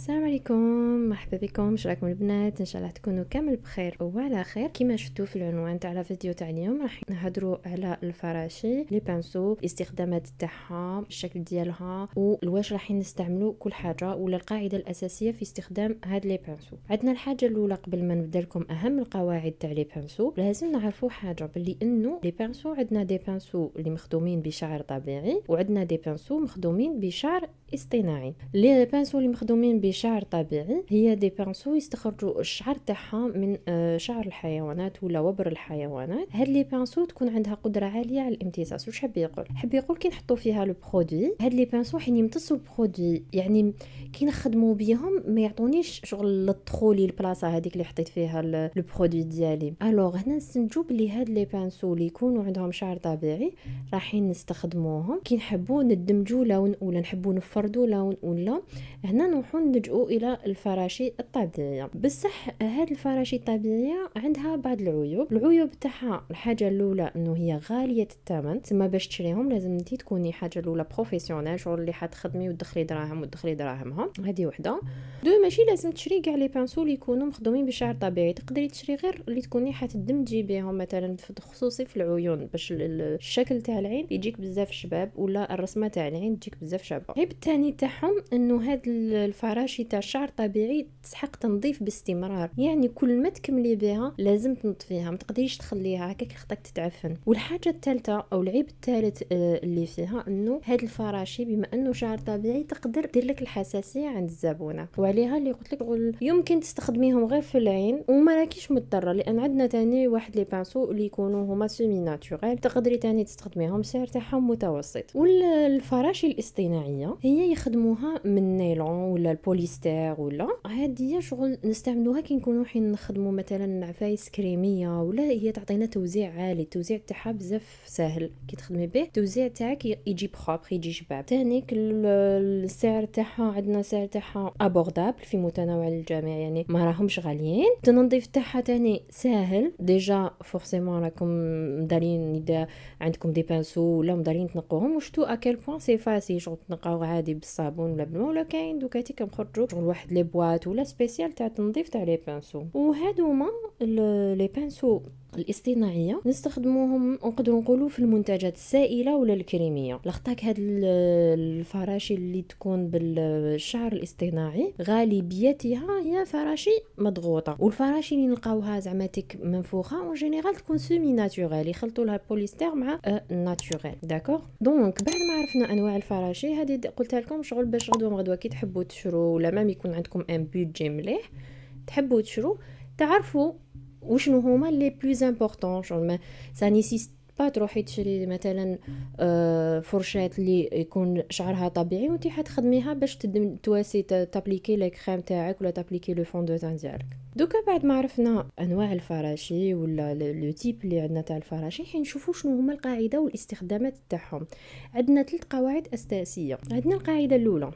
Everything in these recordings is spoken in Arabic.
السلام عليكم، مرحبا بكم. واش راكم البنات؟ ان شاء الله تكونوا كامل بخير وعلى خير. كما شفتوا في العنوان تاع الفيديو تاع اليوم راح نهضروا على الفراشي لي بانسو، الاستخدامات تاعها، الشكل ديالها، والواش راح نستعملوا كل حاجه ولا القاعده الاساسيه في استخدام هاد لي بانسو. عندنا الحاجه الاولى قبل ما نبدا لكم اهم القواعد تاع لي بانسو، لازم نعرفوا حاجه باللي انه لي بانسو عندنا دي بانسو اللي مخدومين بشعر طبيعي وعندنا دي بانسو مخدومين بشعر اصطناعي. لي بانسو اللي مخدومين بشعر طبيعي هي دي بانسو يستخرجوا الشعر تاعها من شعر الحيوانات ولا وبر الحيوانات. هاد لي بانسو تكون عندها قدره عاليه على الامتصاص. واش حب يقول كي نحطوا فيها لو برودوي، هاد لي بانسو حين يمتصوا البرودوي، يعني كي نخدموا بهم ما يعطونيش شغل لطخولي البلاصه هذيك اللي حطيت فيها لو برودوي ديالي. الوغ هنا نستنتجوا بلي هاد لي بانسو اللي يكونوا عندهم شعر طبيعي رايحين نستخدموهم كي نحبوا ندمجوا لون ولا نحبوا نفردوا لون، ولا هنا نروحوا نلجؤوا الى الفراشي الطبيعيه. بصح هاد الفراشي الطبيعيه عندها بعض العيوب تاعها. الحاجه الاولى انه هي غاليه الثمن، تما باش تشريهم لازم انت تكوني حاجه الاولى بروفيسيونيل، شغل اللي حتخدمي وتدخلي دراهم وتدخلي دراهمها. هذه وحده. دو ماشي لازم تشري كاع لي بانسو اللي يكونوا مخدومين بشعر طبيعي، تقدري تشري غير اللي تكوني حتدمجي بهم، مثلا خصوصي في العيون باش الشكل تاع العين يجيك بزاف شباب، ولا الرسمه تاع العين تجيك بزاف شابه. العيب الثاني تاعهم انه هاد الفراشي تاع الشعر طبيعي تسحق تنظيف باستمرار، يعني كل ما تكملي بها لازم تنظفيها، ما تقدريش تخليها هكاك خطك تتعفن. والحاجه الثالثه او العيب الثالث اللي فيها انه هاد الفراشي بما انه شعر طبيعي تقدر دير لك الحساسيه عند الزبونه، وعليها اللي قلت لك يمكن تستخدميهم غير في العين وما راكيش مضطره، لان عندنا تاني واحد لي بانسو اللي يكونوا هما سيمي ناتوريل تقدري تاني تستخدميهم سعر تاعهم متوسط. والفراشي الاصطناعيه هي يخدموها من نايلون ولا البوليستر، ولا هذه شغل نستعملوها كي نكونوا حين نخدموا مثلا عفايس كريميه، ولا هي تعطينا توزيع عالي. التوزيع تاعها بزاف سهل كي تخدمي به، التوزيع تاعك يجي بروبر يجي شباب. ثاني السعر تاعها عندنا سعر تاعها ابوردابل في متناول الجميع، يعني ما راهمش غاليين. التنظيف تاعها ثاني سهل، ديجا فورسيمون راكم مدارين اذا عندكم دي بانسو ولا مدارين تنقوهم وشتو اكل بوين سي فاسي، شغل تنقاو عادي بالصابون ولا بالماء، ولا كاين دوكاتي كنخرجوا شغل واحد لي بواط ولا سبيسيال تاع تنظيف تاع لي بانسو. وهادوما لي بانسو الاصطناعيه نستخدموهم نقدروا نقولوا في المنتجات السائله ولا الكريميه. لخطاك هاد الفراشي اللي تكون بالشعر الاصطناعي غالبيتها هي فراشي مضغوطه، والفراشي اللي نلقاوها زعماتك منفوخه اون جينيرال تكون سيمي ناتوريل، يخلطوا لها بوليستر مع ناتوريل. داكوغ، دونك بعد ما عرفنا انواع الفراشي هذه قلت لكم شغل باش غدوه كي تحبوا تشرو ولا ما يكون عندكم ان بودجي مليح تحبوا تشرو، تعرفوا وشنو هما لي بلوز امبورطون. شغل ما سا نيسيست با تروحي تشري مثلا فرشات اللي يكون شعرها طبيعي وانت حتخدميها باش تواسي تابليكي لي كريم تاعك ولا تابليكي لو فون دو تان ديالك. دوكا بعد ما عرفنا انواع الفراشي ولا لو تيب اللي عندنا تاع الفراشي، حين نشوفوا شنو هما القاعده والاستخدامات تاعهم. عندنا 3 قواعد اساسيه. عندنا القاعده الاولى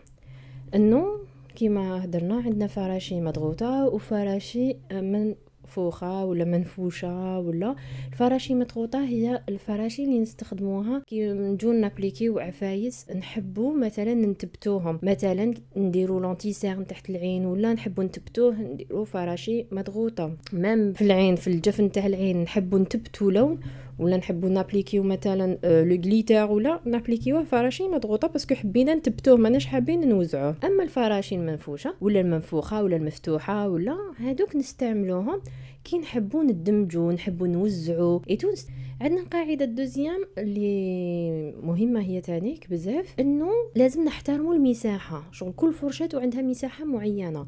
انه كيما هضرنا عندنا فراشي مضغوطه وفراشي منفوخه ولا منفوشه. ولا الفراشي مضغوطه هي الفراشي اللي نستخدموها كي نجو نابليكيو عفايس نحبوا مثلا نثبتوهم، مثلا نديروا لونتيسيرن تحت العين ولا نحبوا نثبتوه نديروا فراشي مضغوطه. مام في العين في الجفن تاع العين نحبوا نثبتوا لون ولا نحبوا نابليكيو مثلا لو غليتر ولا نابليكيوه فراشي مضغوطه باسكو حبينا نثبتوه ماناش حابين نوزعوه. اما الفراشي المنفوشه ولا المنفوخه ولا المفتوحه ولا هادوك نستعملوهم كي نحبوا ندمجوا نحبوا نوزعوا ايتو. عندنا قاعده دوزيام اللي مهمه هي تانيك بزاف، انه لازم نحترموا المساحه. شغل كل فرشه وعندها مساحه معينه،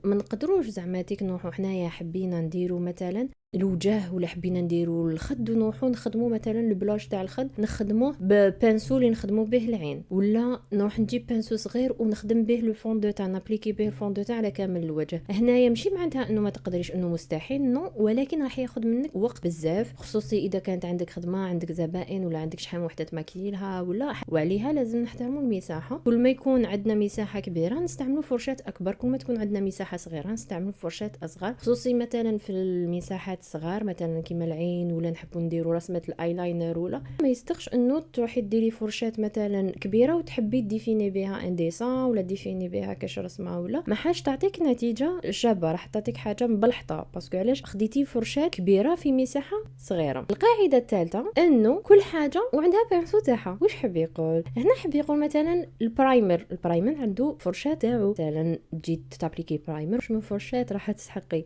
ما نقدروش زعماتك نروحوا حنايا حبينا نديروا مثلا الوجه ولا حبينا نديروا الخد ونروحوا نخدموا مثلا البلاش تاع الخد نخدموه ببانسو اللي نخدموا به العين، ولا نروح نجيب بانسو صغير ونخدم به لو فون دو تاع نابليكي به الفون دو تاع على كامل الوجه. هنايا ماشي معناتها انه ما تقدريش انه مستحيل، نو، ولكن راح ياخذ منك وقت بزاف، خصوصي اذا كانت عندك خدمه عندك زبائن ولا عندك شحال وحده تماكيلها ولا. وعليها لازم نحترموا المساحه. كل ما يكون عندنا مساحه كبيره نستعملوا فرشات اكبر، كل ما تكون عندنا مساحه صغيره نستعملوا فرشات اصغر، خصوصي مثلا في المساحات صغار مثلا كيما العين، ولا نحبوا نديروا رسمه الايلاينر، ولا ما يستخش انه تروحي ديري فرشات مثلا كبيره وتحبي ديفيني بها ان ديسان ولا ديفيني بها كاش رسمه، ولا ما حاش تعطيك نتيجه شابه، راح تعطيك حاجه مبلحطه باسكو علاش خديتي فرشات كبيره في مساحه صغيره. القاعده الثالثه انه كل حاجه وعندها بانسو تاعها. واش حب يقول هنا؟ حب يقول مثلا البرايمر عنده فرشاه تاعو، مثلا تجي تابليكي برايمر شنو فرشات راح تسحقي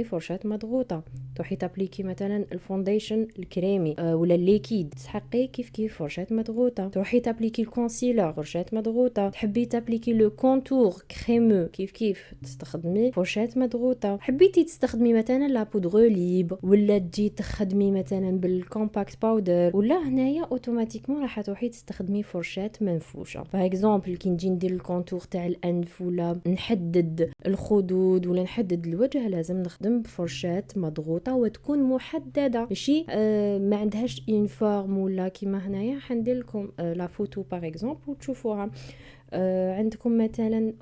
فرشات مضغوطه. تروحي تابليكي مثلا الفونديشن الكريمي ولا الليكيد، تسحقي كيف فرشات مضغوطه. تروحي تابليكي الكونسيلر فرشات مضغوطه. تحبي تابليكي لو كونتور كريمو كيف تستخدمي فرشات مضغوطه. حبيتي تستخدمي مثلا لا بودغ ليبر، ولا تجي تخدمي مثلا بالكومباكت باودر، ولا هنايا اوتوماتيكمون راح تروحي تستخدمي فرشات منفوشه. باغ اكزومبل كي نجي ندير الكونتور تاع الانف، ولا نحدد الخدود، ولا نحدد الوجه، لازم نخدم بفرشات مضغوطه وتكون محدده، ماشي ما عندهاش اون فورم. ولا كيما هنايا حندير لكم لا فوتو باغ اكزومبل وتشوفوها. عندكم مثلا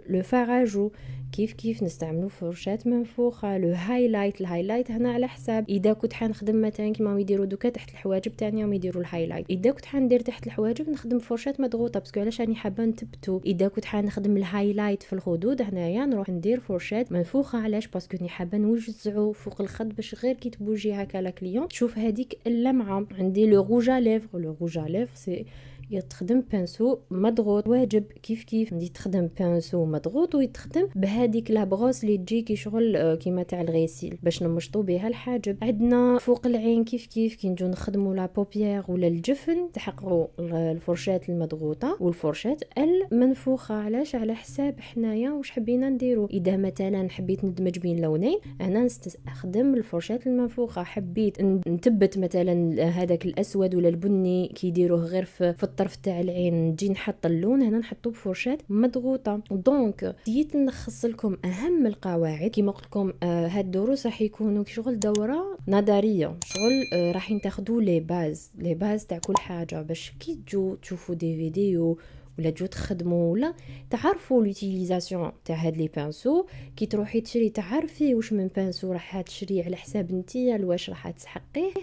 لو فاراجو كيف نستعملوا فرشات منفوخه. لو الهايلايت هنا على حساب. اذا كنت حنخدم مثلا كيما يديروا دوكا تحت الحواجب تاعنا يديروا الهايلايت، اذا كنت حندير تحت الحواجب نخدم فرشات مضغوطه باسكو علاش راني حابه نثبتو. اذا كنت حنخدم الهايلايت في الخدود هنايا نروح ندير فرشات منفوخه. علاش؟ باسكو راني حابه نوزعو فوق الخد باش غير كي تبوجي هكا لا كليون تشوف هذيك اللمعه. عندي لو روج ليفر سي يتخدم بانسو مضغوط. واجب كيف ندي تخدم بانسو مضغوط ويتخدم بهذيك لا بروس اللي تجي كي شغل كيما تاع الغسيل باش نمشطو بها الحاجب. عندنا فوق العين كيف كي نجو نخدموا لا بوبيير ولا الجفن تحققوا الفرشات المضغوطه والفرشات المنفوخه. علاش؟ على حساب حنايا واش حبينا نديرو. اذا مثلا حبيت ندمج بين لونين انا نستخدم الفرشات المنفوخه. حبيت نثبت مثلا هذاك الاسود ولا البني كيديروه غير في الطرف تاع العين، نجي نحط اللون هنا نحطو بفرشات مضغوطه. دونك جيت نلخص لكم اهم القواعد. كيما قلت لكم هاد الدروس راح يكونوا شغل دوره نظريه، شغل راح تاخذوا لي باز تاع كل حاجه باش كي تجوا تشوفوا دي فيديو ولا تجوا تخدموا ولا تعرفوا لوتيليزاسيون تاع هاد لي بانسو. كي تروحي تشري تعرفي واش من بانسو راح تشري على حساب نتيا واش راح تسحقيه.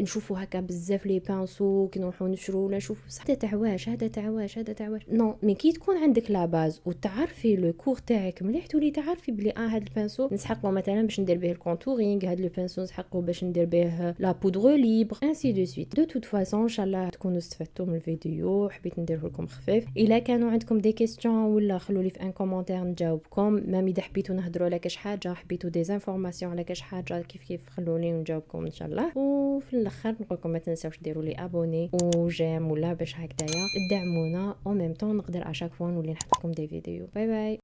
نشوفوا هكا بزاف لي بانسو كي نروحوا نشرو ولا نشوفوا هذا تاع واش هذا تاع واش نو. مي كي تكون عندك لا باز وتعرفي لو كور تاعك مليح تولي تعرفي بلي هذا البانسو نسحقو مثلا باش ندير به الكونتورينغ، هذا لو بانسو نسحقو باش ندير به لا بودغ ليبر انسي دو سويت. دو توت فاصون ان شاء الله تكونوا استفدتوا من الفيديو. حبيت نديره لكم خفيف. الا كانوا عندكم دي كيستيون ولا خلوا لي في ان كومونتير نجاوبكم. مام اذا حبيتوا نهضروا على كاش حاجه، حبيتوا دي انفورماسيون على كاش حاجه كيف خلوني نجاوبكم ان شاء الله. وفي الاخر نقول لكم ما تنساوش ديروا لي ابوني وجيم ولا باش هكذايا تدعمونا او ميم طون نقدر اشاك فوا نولي نحط لكم دي فيديو. باي باي.